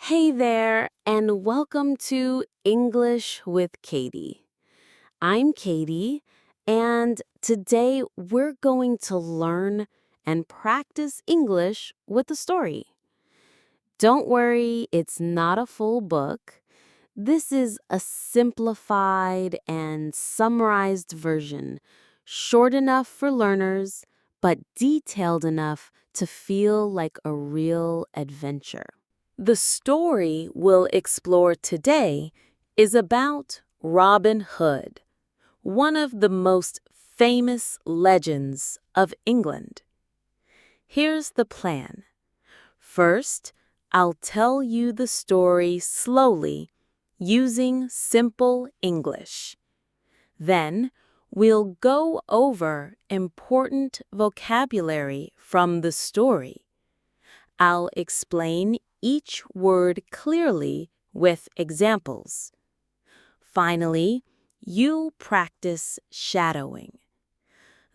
Hey there, and welcome to English with Katie. I'm Katie, and today we're going to learn and practice English with a story. Don't worry, it's not a full book. This is a simplified and summarized version, short enough for learners, but detailed enough to feel like a real adventure. The story we'll explore today is about Robin Hood, one of the most famous legends of England. Here's the plan. First, I'll tell you the story slowly using simple English. Then, we'll go over important vocabulary from the story. I'll explain each word clearly with examples. Finally, you'll practice shadowing.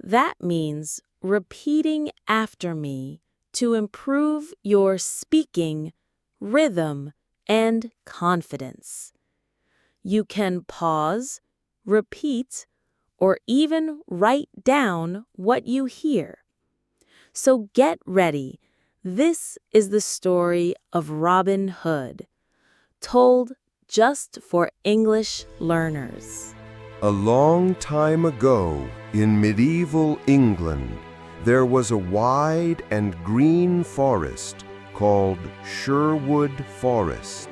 That means repeating after me to improve your speaking, rhythm, and confidence. You can pause, repeat, or even write down what you hear. So get ready. This is the story of Robin Hood, told just for English learners. A long time ago, in medieval England, there was a wide and green forest called Sherwood Forest.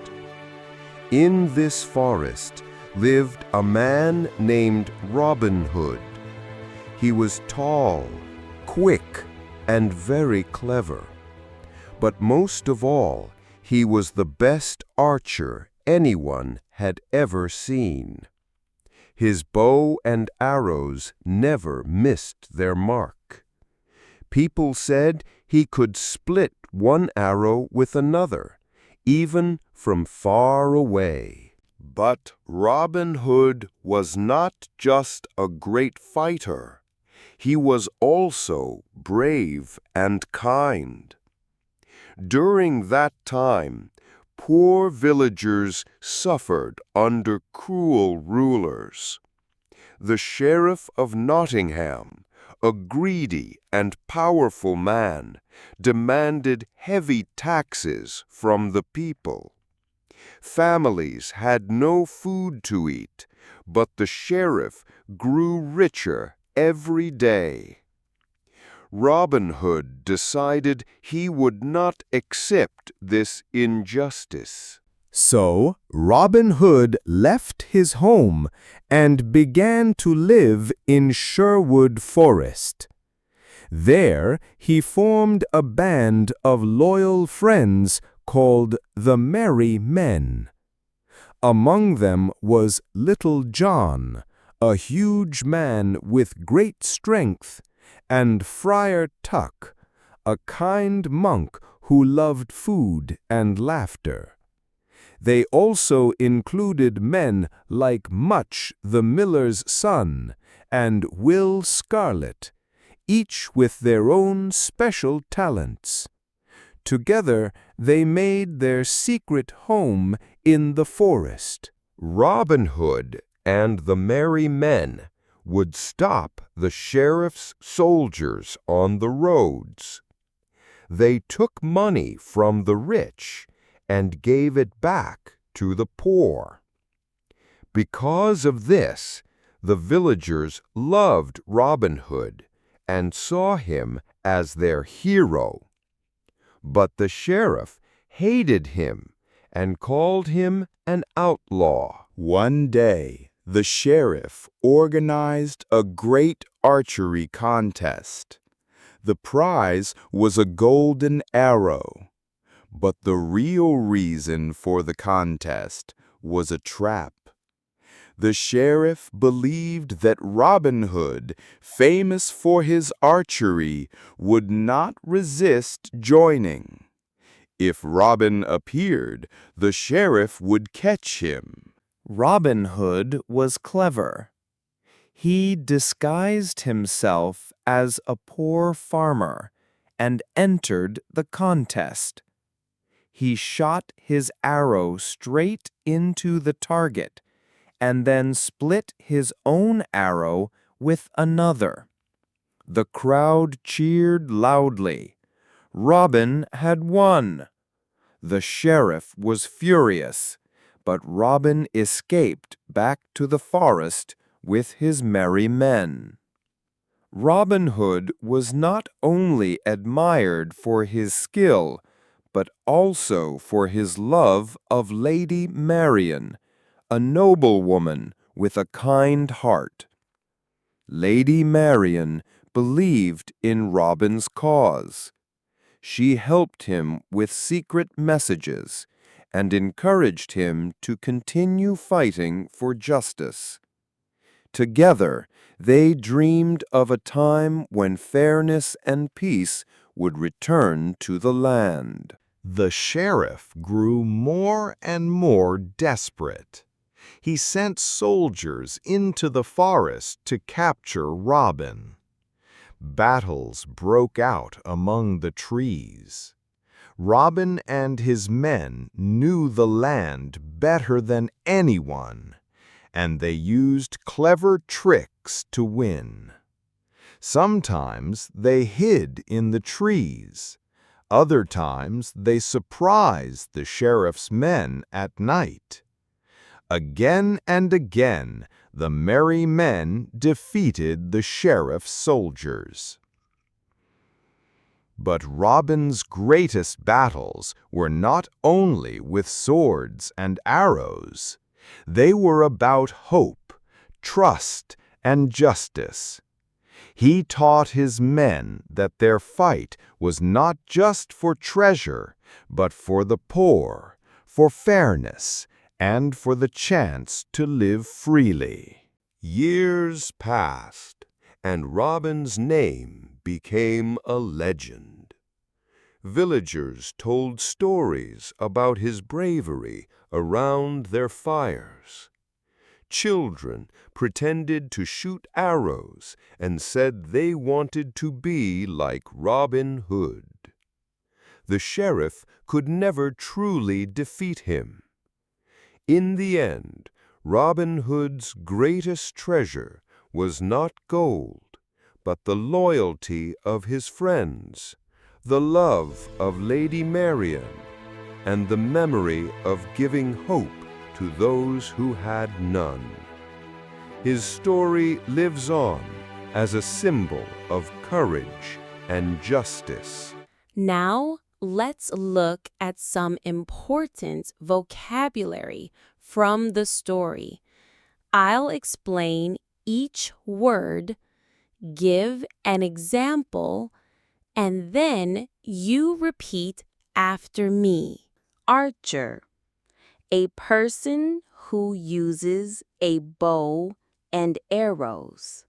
In this forest lived a man named Robin Hood. He was tall, quick, and very clever. But most of all, he was the best archer anyone had ever seen. His bow and arrows never missed their mark. People said he could split one arrow with another, even from far away. But Robin Hood was not just a great fighter. He was also brave and kind. During that time, poor villagers suffered under cruel rulers. The Sheriff of Nottingham, a greedy and powerful man, demanded heavy taxes from the people. Families had no food to eat, but the sheriff grew richer every day. Robin Hood decided he would not accept this injustice. So Robin Hood left his home and began to live in Sherwood Forest. There he formed a band of loyal friends called the Merry Men. Among them was Little John, a huge man with great strength, and Friar Tuck, a kind monk who loved food and laughter. They also included men like Much the miller's son and Will Scarlet, each with their own special talents. Together they made their secret home in the forest. Robin Hood and the Merry Men would stop the sheriff's soldiers on the roads. They took money from the rich and gave it back to the poor. Because of this, the villagers loved Robin Hood and saw him as their hero. But the sheriff hated him and called him an outlaw. One day, the sheriff organized a great archery contest. The prize was a golden arrow. But the real reason for the contest was a trap. The sheriff believed that Robin Hood, famous for his archery, would not resist joining. If Robin appeared, the sheriff would catch him. Robin Hood was clever. He disguised himself as a poor farmer and entered the contest. he shot his arrow straight into the target and then split his own arrow with another. The crowd cheered loudly. Robin had won. The sheriff was furious, but Robin escaped back to the forest with his merry men. Robin Hood was not only admired for his skill, but also for his love of Lady Marian, a noble woman with a kind heart. Lady Marian believed in Robin's cause. She helped him with secret messages and encouraged him to continue fighting for justice. Together, they dreamed of a time when fairness and peace would return to the land. The sheriff grew more and more desperate. He sent soldiers into the forest to capture Robin. Battles broke out among the trees. Robin and his men knew the land better than anyone, and they used clever tricks to win. Sometimes they hid in the trees. Other times they surprised the sheriff's men at night. Again and again, the merry men defeated the sheriff's soldiers. But Robin's greatest battles were not only with swords and arrows. They were about hope, trust, and justice. He taught his men that their fight was not just for treasure, but for the poor, for fairness, and for the chance to live freely. Years passed, and Robin's name became a legend. Villagers told stories about his bravery around their fires. Children pretended to shoot arrows and said they wanted to be like Robin Hood. The sheriff could never truly defeat him. In the end, Robin Hood's greatest treasure was not gold, but the loyalty of his friends, the love of Lady Marian, and the memory of giving hope to those who had none. His story lives on as a symbol of courage and justice. Now, let's look at some important vocabulary from the story. I'll explain each word, give an example, and then you repeat after me. Archer, a person who uses a bow and arrows.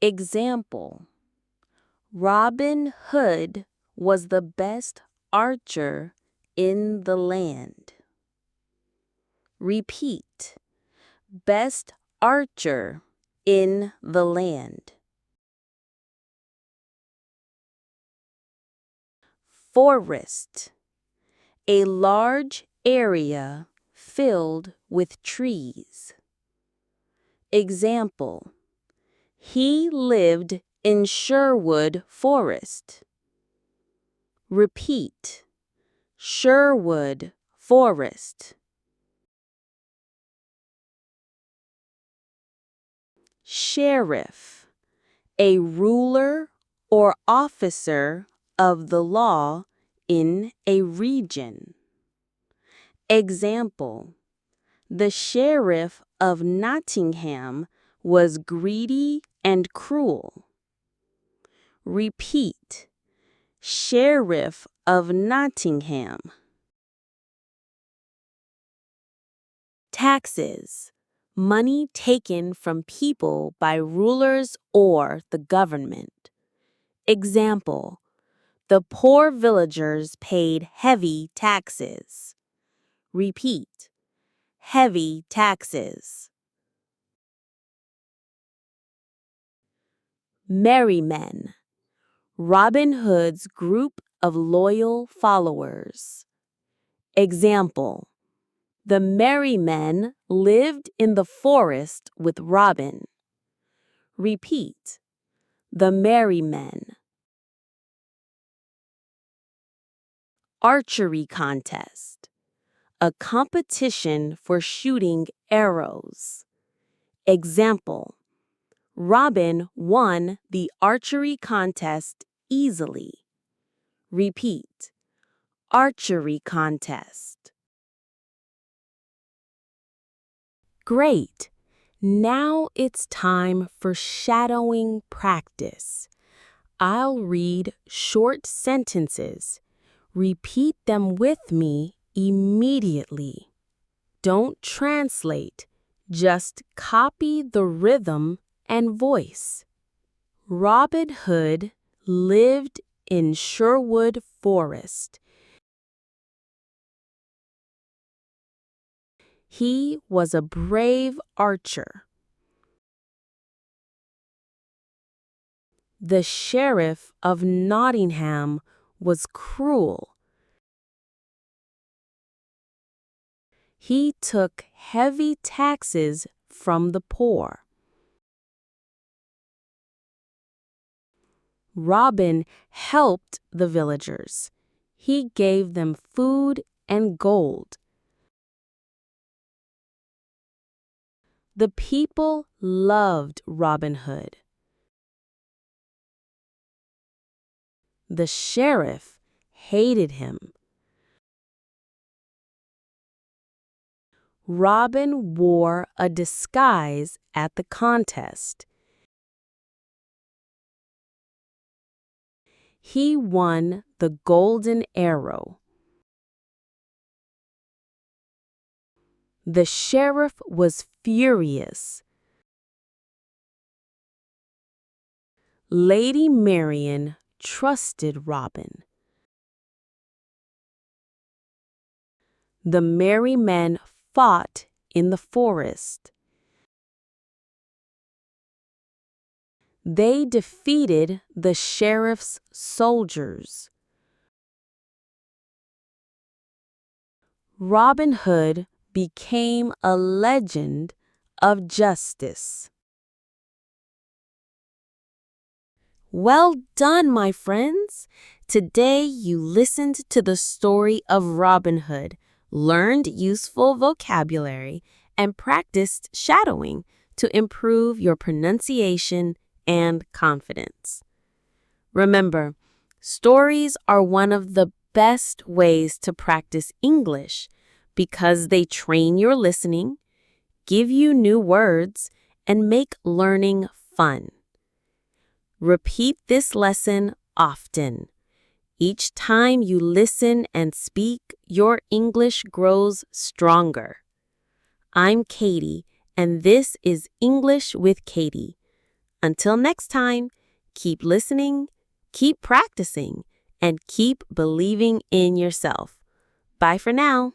Example: Robin Hood was the best archer in the land. Repeat: best archer in the land. Forest, a large area filled with trees. Example: he lived in Sherwood Forest. Repeat: Sherwood Forest. Sheriff, a ruler or officer of the law in a region. Example: the sheriff of Nottingham was greedy and cruel. Repeat: Sheriff of Nottingham. Taxes, money taken from people by rulers or the government. Example: the poor villagers paid heavy taxes. Repeat: heavy taxes. Merry men, Robin Hood's group of loyal followers. Example: the merry men lived in the forest with Robin. Repeat: the merry men. Archery contest: a competition for shooting arrows. Example: Robin won the archery contest easily. Repeat: archery contest. Great! Now it's time for shadowing practice. I'll read short sentences. Repeat them with me immediately. Don't translate, just copy the rhythm and voice. Robin Hood lived in Sherwood Forest. He was a brave archer. The sheriff of Nottingham was cruel. He took heavy taxes from the poor. Robin helped the villagers. He gave them food and gold. The people loved Robin Hood. The sheriff hated him. Robin wore a disguise at the contest. He won the golden arrow. The sheriff was furious. Lady Marian trusted Robin. The merry men fought in the forest. They defeated the sheriff's soldiers. Robin Hood became a legend of justice. Well done, my friends! Today you listened to the story of Robin Hood, learned useful vocabulary, and practiced shadowing to improve your pronunciation and confidence. Remember, stories are one of the best ways to practice English because they train your listening, give you new words, and make learning fun. Repeat this lesson often. Each time you listen and speak, your English grows stronger. I'm Katie, and this is English with Katie. Until next time, keep listening, keep practicing, and keep believing in yourself. Bye for now.